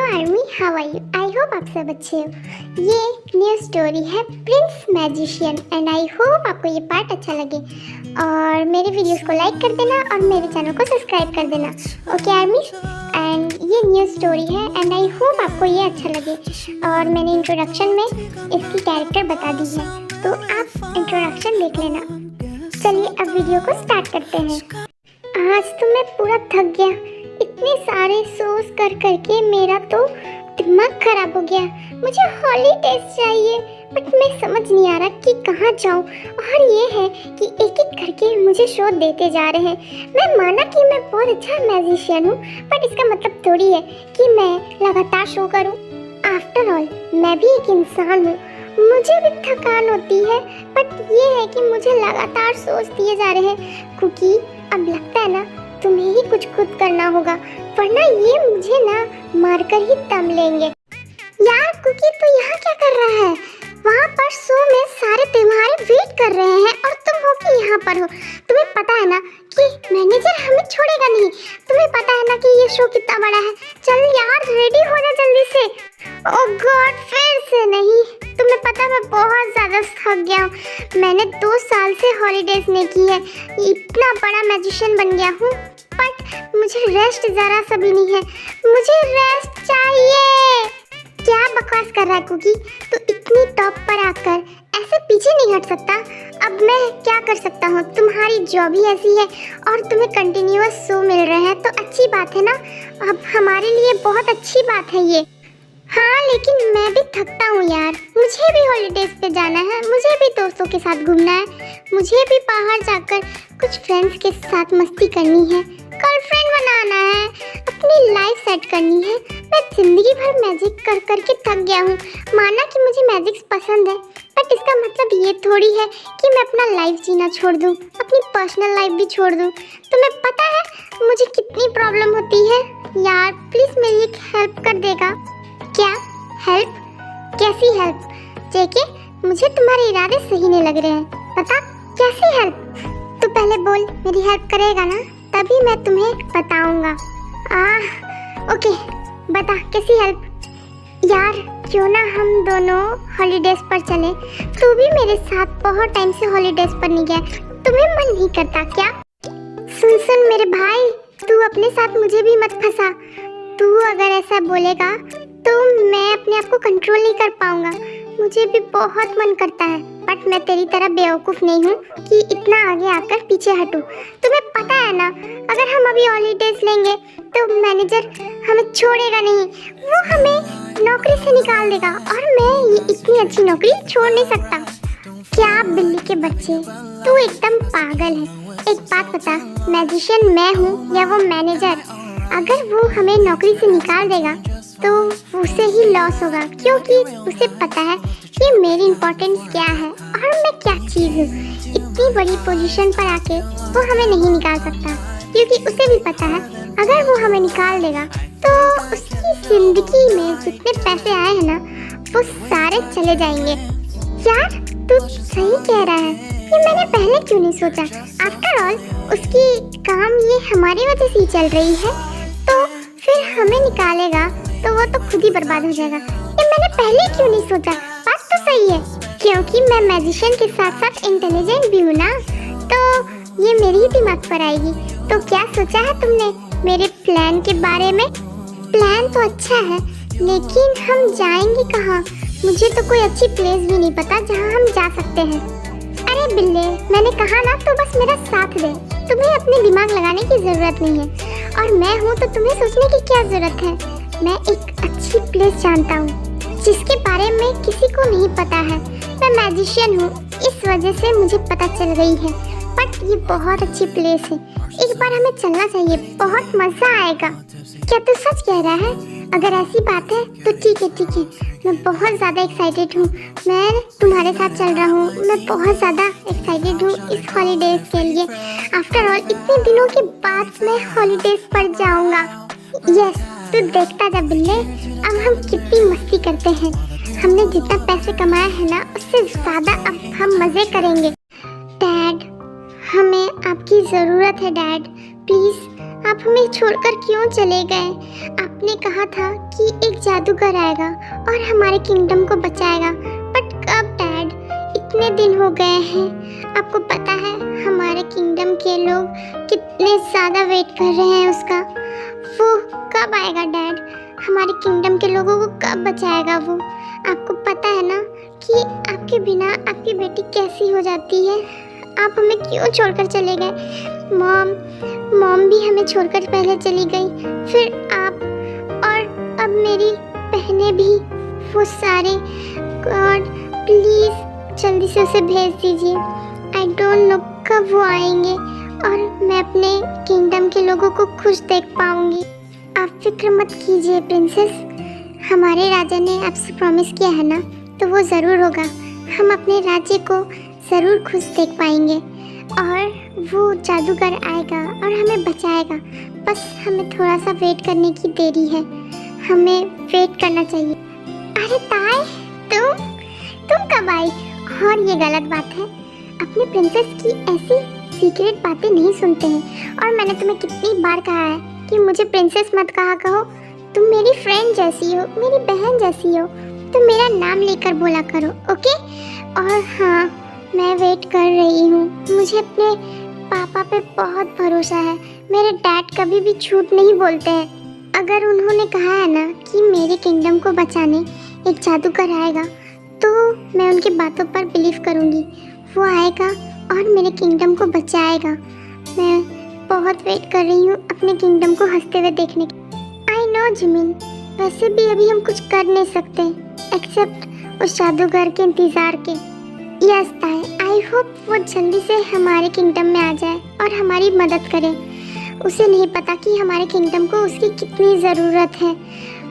Army, how are you? I hope आप सब अच्छे हो। ये न्यू स्टोरी है prince magician and I hope आपको ये पार्ट अच्छा लगे और मेरे वीडियोस को लाइक कर देना और मेरे चैनल को सब्सक्राइब कर देना। ओके आर्मी, एंड ये न्यू स्टोरी है एंड आई होप आपको ये अच्छा लगे। और मैंने इंट्रोडक्शन में इसकी कैरेक्टर बता दी है, तो आप इंट्रोडक्शन देख लेना। चलिए अब वीडियो को स्टार्ट करते हैं। आज तो मैं पूरा थक गया, इतने सारे शोज कर करके मेरा तो दिमाग खराब हो गया। मुझे हॉलीडेज चाहिए बट मैं समझ नहीं आ रहा कि कहाँ जाऊँ। और ये है कि एक एक करके मुझे शो देते जा रहे हैं। मैं माना कि मैं बहुत अच्छा मैजिशियन हूँ, बट इसका मतलब थोड़ी है कि मैं लगातार शो करूँ। आफ्टर ऑल मैं भी एक इंसान हूँ, मुझे भी थकान होती है, बट ये है कि मुझे लगातार शोज दिए जा रहे हैं क्योंकि अब लगता है ना तुम्हें ही कुछ खुद करना होगा, वरना ये मुझे ना मारकर ही दम लेंगे। यार कुकी तू यहाँ क्या कर रहा है? वहाँ पर शो में सारे तुम्हारे वेट कर रहे हैं और तुम हो कि यहाँ पर हो। तुम्हें पता है ना कि मैनेजर हमें छोड़ेगा नहीं। तुम्हें पता है ना कि ये शो कितना बड़ा है। चल यार रेडी हो जा जल्दी से। ओह गॉड, फिर से नहीं। तुम्हें पता है मैं बहुत ज़्यादा थक गया हूँ। मैंने 2 साल से हॉलीडेज नहीं की है, इतना बड़ा मैजिशियन बन गया हूँ, बट मुझे रेस्ट ज़रा सा भी नहीं है। मुझे रेस्ट चाहिए। क्या बकवास कर रहा है कुकी? तो इतनी टॉप पर आकर ऐसे पीछे नहीं हट सकता। अब मैं क्या कर सकता हूँ? तुम्हारी जॉब ही ऐसी है और तुम्हें कंटिन्यूअस शो मिल रहे हैं तो अच्छी बात है ना। अब हमारे लिए बहुत अच्छी बात है ये। हाँ लेकिन मैं भी थकता हूँ यार, मुझे भी हॉलीडेज पे जाना है, मुझे भी दोस्तों के साथ घूमना है, मुझे भी बाहर जाकर कुछ फ्रेंड्स के साथ मस्ती करनी है, गर्लफ्रेंड बनाना है, अपनी लाइफ सेट करनी है। मैं जिंदगी भर मैजिक कर करके थक गया हूँ। माना कि मुझे मैजिक पसंद है, बट इसका मतलब ये थोड़ी है कि मैं अपना लाइफ जीना छोड़ दूँ, अपनी पर्सनल लाइफ भी छोड़ दूँ। तुम्हें पता है मुझे कितनी प्रॉब्लम होती है यार, प्लीज़ मेरी एक हेल्प कर देगा क्या? हेल्प? कैसी हेल्प? जेके मुझे तुम्हारे इरादे सही नहीं लग रहे हैं। बता कैसी हेल्प? तू पहले बोल, मेरी हेल्प करेगा ना, तभी मैं तुम्हें बताऊंगा। ओके बता कैसी हेल्प? यार क्यों ना हम दोनों हॉलीडेज पर चले। तू भी मेरे साथ बहुत टाइम से हॉलीडेज पर नहीं गया, तुम्हें मन नहीं करता क्या? सुन मेरे भाई, तू अपने साथ मुझे भी मत फंसा। तू अगर ऐसा बोलेगा तो मैं अपने आप को कंट्रोल नहीं कर पाऊंगा। मुझे भी बहुत मन करता है, बट मैं तेरी तरह बेवकूफ़ नहीं हूँ कि इतना आगे आकर पीछे हटूँ। तुम्हें पता है ना अगर हम अभी हॉलीडेज लेंगे तो मैनेजर हमें छोड़ेगा नहीं, वो हमें नौकरी से निकाल देगा और मैं ये इतनी अच्छी नौकरी छोड़ नहीं सकता। क्या बिल्ली के बच्चे, तू एकदम पागल है। एक बात बता, मैजिशियन मैं हूँ या वो मैनेजर? अगर वो हमें नौकरी से निकाल देगा तो उसे ही लॉस होगा, क्योंकि उसे पता है कि मेरी इम्पोर्टेंस क्या है और मैं क्या चीज़ हूँ। इतनी बड़ी पोजीशन पर आके वो हमें नहीं निकाल सकता, क्योंकि उसे भी पता है अगर वो हमें निकाल देगा तो उसकी ज़िंदगी में जितने पैसे आए हैं ना वो सारे चले जाएंगे। यार तू सही कह रहा है, ये मैंने पहले क्यों नहीं सोचा? आफ्टर ऑल उसकी काम ये हमारी वजह से ही चल रही है, तो फिर हमें निकालेगा तो वो तो खुद ही बर्बाद हो जाएगा। ये मैंने पहले क्यों नहीं सोचा? बात तो सही है, क्योंकि मैं मैजिशियन के साथ साथ इंटेलिजेंट भी हूँ ना, तो ये मेरी ही दिमाग पर आएगी। तो क्या सोचा है तुमने मेरे प्लान के बारे में? प्लान तो अच्छा है, लेकिन हम जाएंगे कहाँ? मुझे तो कोई अच्छी प्लेस भी नहीं पता जहाँ हम जा सकते हैं। अरे बिल्ले, मैंने कहा ना तो बस मेरा साथ दे, तुम्हें अपने दिमाग लगाने की ज़रूरत नहीं है और मैं हूँ तो तुम्हें सोचने की क्या ज़रूरत है। मैं एक अच्छी प्लेस जानता हूँ जिसके बारे में किसी को नहीं पता है। मैं मैजिशियन हूँ, इस वजह से मुझे पता चल गई है, बट ये बहुत अच्छी प्लेस है, एक बार हमें चलना चाहिए, बहुत मज़ा आएगा। क्या तू सच कह रहा है? अगर ऐसी बात है तो ठीक है, मैं बहुत ज़्यादा एक्साइटेड हूँ। मैं तुम्हारे साथ चल रहा हूँ, मैं बहुत ज़्यादा एक्साइटेड हूँ इस हॉलीडेज के लिए। आफ्टर ऑल इतने दिनों के बाद मैं हॉलीडेज पर जाऊँगा। यस, तू देखता जा बिल्ले, अब हम कितनी मस्ती करते हैं। हमने जितना पैसे कमाए हैं ना उससे ज़्यादा अब हम मज़े करेंगे। डैड, हमें आपकी ज़रूरत है डैड, प्लीज़ आप हमें छोड़कर क्यों चले गए? आप आपने कहा था कि एक जादूगर आएगा और हमारे किंगडम को बचाएगा, बट कब डैड? इतने दिन हो गए हैं। आपको पता है हमारे किंगडम के लोग कितने ज़्यादा वेट कर रहे हैं उसका। वो कब आएगा डैड? हमारे किंगडम के लोगों को कब बचाएगा वो? आपको पता है ना कि आपके बिना आपकी बेटी कैसी हो जाती है। आप हमें क्यों छोड़कर चले गए? मॉम भी हमें छोड़कर पहले चली गई, फिर आप, और अब मेरी बहनें भी। वो सारे, गॉड प्लीज़ जल्दी से उसे भेज दीजिए। आई डोंट नो कब वो आएंगे और मैं अपने किंगडम के लोगों को खुश देख पाऊंगी। आप फिक्र मत कीजिए प्रिंसेस, हमारे राजा ने आपसे प्रॉमिस किया है ना, तो वो ज़रूर होगा। हम अपने राज्य को ज़रूर खुश देख पाएंगे और वो जादूगर आएगा और हमें बचाएगा। बस हमें थोड़ा सा वेट करने की देरी है, हमें वेट करना चाहिए। अरे ताई, तुम कब आई? और ये गलत बात है, अपनी प्रिंसेस की ऐसी सीक्रेट बातें नहीं सुनते हैं। और मैंने तुम्हें कितनी बार कहा है कि मुझे प्रिंसेस मत कहा कहो। तुम मेरी फ्रेंड जैसी हो, मेरी बहन जैसी हो, तो मेरा नाम लेकर बोला करो, ओके? और हाँ, मैं वेट कर रही हूँ। मुझे अपने पापा पे बहुत भरोसा है। मेरे डैड कभी भी झूठ नहीं बोलते हैं। अगर उन्होंने कहा है ना कि मेरे किंगडम को बचाने एक जादूगर आएगा, तो मैं उनकी बातों पर बिलीव करूँगी। वो आएगा और मेरे किंगडम को बचाएगा। मैं बहुत वेट कर रही हूँ अपने किंगडम को हंसते हुए देखने की। आई नो जिमिन, वैसे भी अभी हम कुछ कर नहीं सकते एक्सेप्ट उस जादूगर के इंतज़ार के। यस ताई, आई होप वो जल्दी से हमारे किंगडम में आ जाए और हमारी मदद करे। उसे नहीं पता कि हमारे किंगडम को उसकी कितनी ज़रूरत है।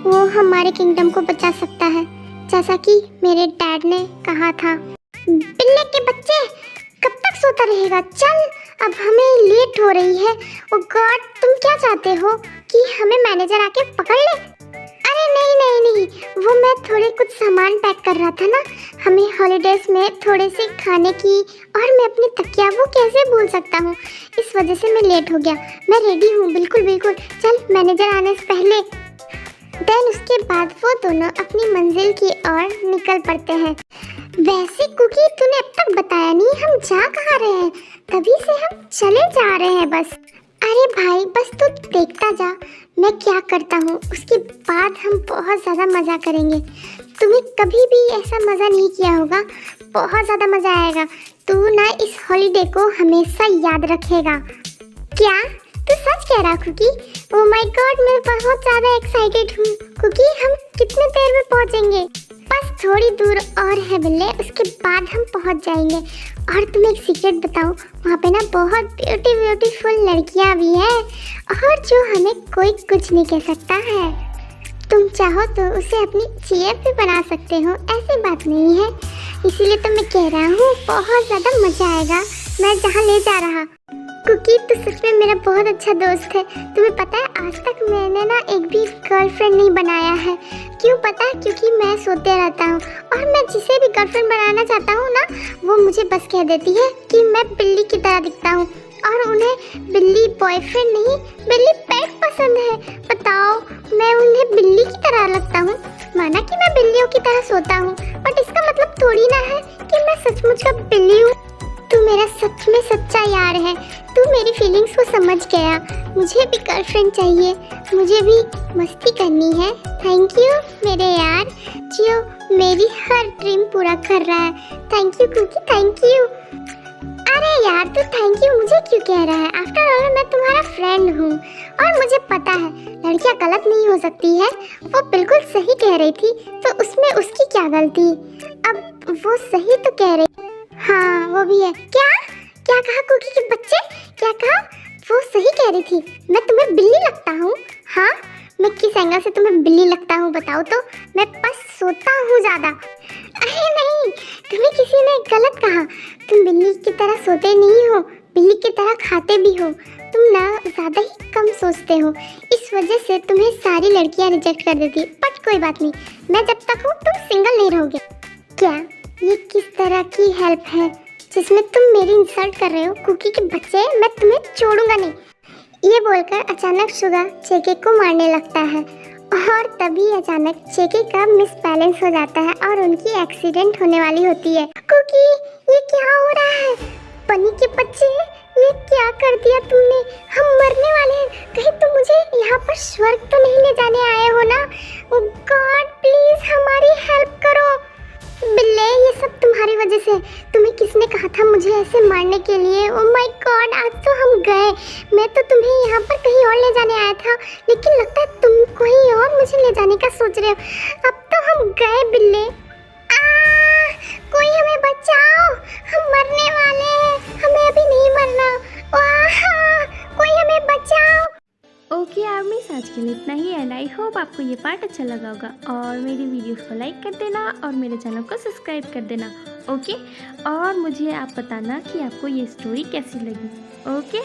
वो हमारे किंगडम को बचा सकता है, जैसा कि मेरे डैड ने कहा था। बिल्ले के बच्चे, कब तक सोता रहेगा? चल, अब हमें लेट हो रही है। ओ गॉड, तुम क्या चाहते हो कि हमें मैनेजर आके पकड़ ले? अरे नहीं, वो मैं थोड़े कुछ सामान पैक कर रहा था ना, हमें हॉलीडेज में थोड़े से खाने की, और मैं अपनी तकिया वो कैसे भूल सकता हूँ, इस वजह से मैं लेट हो गया। मैं रेडी हूँ, बिल्कुल। चल, मैनेजर आने से पहले। देन उसके बाद वो दोनों अपनी मंजिल की ओर निकल पड़ते हैं। वैसे कुकी, तूने अब तक बताया नहीं हम जा कहाँ रहे हैं? तभी से हम चले जा रहे हैं बस। अरे भाई, बस तू देखता जा मैं क्या करता हूँ, उसके बाद हम बहुत ज़्यादा मज़ा करेंगे। तुम्हें कभी भी ऐसा मज़ा नहीं किया होगा, बहुत ज़्यादा मज़ा आएगा। तू ना इस हॉलीडे को हमेशा याद रखेगा। क्या तू सच कह रहा कुकी? ओह माय गॉड, मैं बहुत ज़्यादा एक्साइटेड हूँ। कुकी, हम कितने देर में पहुँचेंगे? बस थोड़ी दूर और है बिल्ले, उसके बाद हम पहुँच जाएंगे। और तुम्हें एक सीक्रेट बताऊँ, वहाँ पे ना बहुत ब्यूटीफुल लड़कियाँ भी हैं, और जो हमें कोई कुछ नहीं कह सकता है। तुम चाहो तो उसे अपनी जीएफ भी बना सकते हो, ऐसी बात नहीं है। इसीलिए तो मैं कह रहा हूँ बहुत ज़्यादा मज़ा आएगा मैं जहाँ ले जा रहा। कुकी, तू सच में मेरा बहुत अच्छा दोस्त है। तुम्हें पता है आज तक मैंने ना एक भी गर्लफ्रेंड नहीं बनाया है। क्यों पता है? क्योंकि मैं सोते रहता हूँ, और मैं जिसे भी गर्लफ्रेंड बनाना चाहता हूँ ना, वो मुझे बस कह देती है कि मैं बिल्ली की तरह दिखता हूँ, और उन्हें बिल्ली बॉयफ्रेंड नहीं, बिल्ली पेट पसंद है। बताओ, मैं उन्हें बिल्ली की तरह लगता हूँ? माना कि मैं बिल्लियों की तरह सोता हूँ, बट इसका मतलब थोड़ी ना है कि मैं सचमुच का बिल्ली हूँ। तू मेरा सच में सच्चा यार है, तू मेरी फीलिंग्स को समझ गया। मुझे भी गर्लफ्रेंड चाहिए, मुझे भी मस्ती करनी है। थैंक यू मेरे यार, जो मेरी हर ड्रीम पूरा कर रहा है। Thank you Cookie, thank you. अरे यार, तू थैंक यू मुझे क्यों कह रहा है? आफ्टर ऑल मैं तुम्हारा फ्रेंड हूँ, और मुझे पता है लड़कियाँ गलत नहीं हो सकती है। वो बिल्कुल सही कह रही थी, तो उसमें उसकी क्या गलती? अब वो सही तो कह रही। हाँ, वो भी है। क्या कहा कुकी के बच्चे? क्या कहा? वो सही कह रही थी, मैं तुम्हें बिल्ली लगता हूँ? हाँ, मैं किस एंगल से तुम्हें बिल्ली लगता हूँ बताओ तो? मैं बस सोता हूँ ज़्यादा। अरे नहीं, तुम्हें किसी ने गलत कहा। तुम बिल्ली की तरह सोते नहीं हो, बिल्ली की तरह खाते भी हो। तुम ना ज़्यादा ही कम सोचते हो, इस वजह से तुम्हें सारी लड़कियाँ रिजेक्ट कर देती। बट कोई बात नहीं, मैं जब तक हूँ तुम सिंगल नहीं रहोगे। क्या ये किस तरह की हेल्प है जिसमें तुम मेरी इंसल्ट कर रहे हो? कुकी के बच्चे, मैं तुम्हें छोड़ूंगा नहीं। ये बोलकर अचानक सुगा जेके को मारने लगता है, और तभी अचानक चेकी का मिसबैलेंस हो जाता है और उनकी एक्सीडेंट होने वाली होती है। कुकी, ये क्या हो रहा है? बनी के बच्चे, ये क्या कर दिया तुमने? हम मरने वाले हैं। कहीं तुम मुझे यहाँ पर स्वर्ग तो नहीं ले जाने आए हो ना? ओह गॉड, प्लीज हमारी हेल्प करो। बिल्ले, ये सब तुम्हारी वजह से। तुम्हें किसने कहा था मुझे ऐसे मारने के लिए? ओह माय गॉड, आज तो हम गए। मैं तो तुम्हें यहाँ पर कहीं और ले जाने आया था, लेकिन लगता है तुम कहीं और मुझे ले जाने का सोच रहे हो। अब तो हम गए बिल्ले। कोई हमें बचाओ, हम मरने वाले हैं। हमें अभी नहीं मरना। कोई हमें बचाओ। ओके आर्मीज, आज के लिए इतना ही एंड आई होप आपको ये पार्ट अच्छा लगा होगा और मेरी वीडियोस को लाइक कर देना और मेरे चैनल को सब्सक्राइब कर देना। ओके, और मुझे आप बताना कि आपको ये स्टोरी कैसी लगी। ओके।